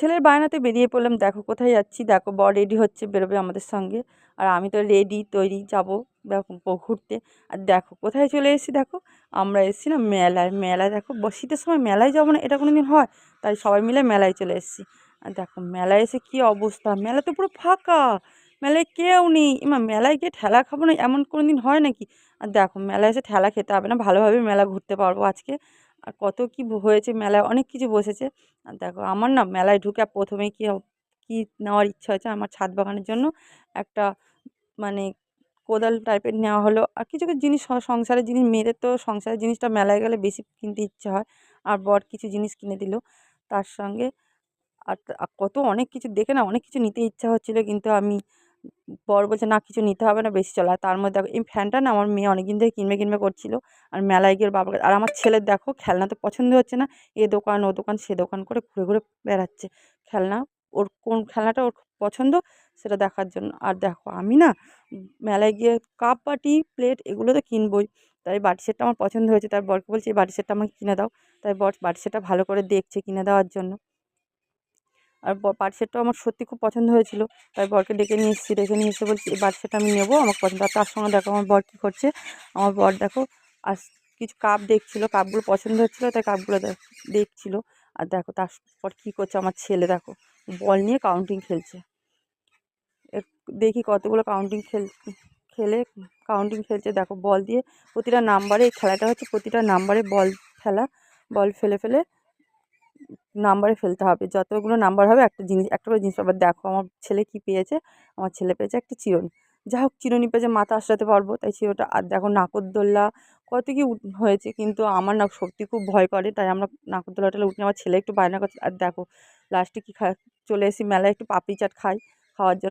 ছেলের বায়নাতে বেরিয়ে পড়লাম। দেখো কোথায় যাচ্ছি, দেখো বর রেডি হচ্ছে, বেরোবে আমাদের সঙ্গে। আর আমি তো রেডি তৈরি, যাবো ঘুরতে। আর দেখো কোথায় চলে এসেছি, দেখো আমরা এসেছি না মেলায়। মেলায় দেখো শীতের সময় মেলায় যাবো না, এটা কোনো দিন হয়? তাই সবাই মিলে মেলায় চলে এসেছি। আর দেখো মেলায় এসে কী অবস্থা, মেলা তো পুরো ফাঁকা, মেলায় কেউ নেই। মেলায় গিয়ে ঠেলা খাবো না, এমন কোনো দিন হয় নাকি? আর দেখো মেলায় এসে ঠেলা খেতে হবে না, ভালোভাবে মেলা ঘুরতে পারবো আজকে। আর কত কী হয়েছে মেলায়, অনেক কিছু বসেছে। আর দেখো আমার না মেলায় ঢুকে প্রথমেই কী নেওয়ার ইচ্ছা হয়েছে, আমার ছাদ বাগানের জন্য একটা মানে কোদাল টাইপের নেওয়া হলো। আর কিছু কিছু জিনিস সংসারের জিনিস, মেয়েদের তো সংসারের জিনিসটা মেলায় গেলে বেশি কিনতে ইচ্ছা হয়। আর বর কিছু জিনিস কিনে দিল তার সঙ্গে। আর কত অনেক কিছু দেখে না অনেক কিছু নিতে ইচ্ছা হচ্ছিল, কিন্তু আমি বর বলছে না কিছু নিতে হবে না, বেশি চলো। আর তার মধ্যে দেখো এই ফ্যানটা না আমার মেয়ে অনেকদিন থেকে কিনবে কিনবে করছিল। আর মেলায় গিয়ে ওর বাবার আর আমার ছেলের দেখো খেলনা তো পছন্দ হচ্ছে না, এ দোকান ও দোকান সে দোকান করে ঘুরে ঘুরে বেড়াচ্ছে খেলনা। ওর কোন খেলনাটা ওর পছন্দ সেটা দেখার জন্য। আর দেখো আমি না মেলায় গিয়ে কাপ বাটি প্লেট এগুলো তো কিনবই। তাই বাটি সেটটা আমার পছন্দ হয়েছে, তার বরকে বলছি এই বাটি সেটটা আমাকে কিনে দাও। তাই বর বাটি সেটটা ভালো করে দেখছে কিনে দেওয়ার জন্য। আর বাটি সেটটাও আমার সত্যি খুব পছন্দ হয়েছিল। তাই বরকে ডেকে নিয়ে এসেছি, ডেকে নিয়ে এসে বলছি এই বাটি সেটটা আমি নেবো, আমার পছন্দ। আর তার সঙ্গে দেখো আমার বর কী করছে, আমার বর দেখো আর কিছু কাপ দেখছিল, কাপগুলো পছন্দ হচ্ছিলো তাই কাপগুলো দেখছিল। আর দেখো তারপর কী করছে আমার ছেলে, দেখো বল নিয়ে কাউন্টিং খেলছে। দেখি কতগুলো কাউন্টিং খেলে কাউন্টিং খেলছে। দেখো বল দিয়ে প্রতিটা নাম্বারে, এই খেলাটা হচ্ছে প্রতিটা নাম্বারে বল ফেলা, বল ফেলে ফেলে নাম্বারে ফেলতে হবে। যতগুলো নাম্বার হবে একটা করে জিনিস পাবে। দেখো আমার ছেলে কী পেয়েছে, আমার ছেলে পেয়েছে একটা চিরুনি। যা হোক চিরুনি পেয়েছে, মাথা আঁচড়াতে পারবো তাই চিরুনিটা। আর দেখো নাগরদোল্লা কত কী হয়েছে, কিন্তু আমার না সত্যি খুব ভয় করে, তাই আমরা নাগরদোল্লাটা উঠিনি। আমার ছেলে একটু বায়না করছে। আর দেখো লাস্টে কী চলে এসেছি মেলায়, একটু পাপড়ি চাট খাওয়ার জন্য।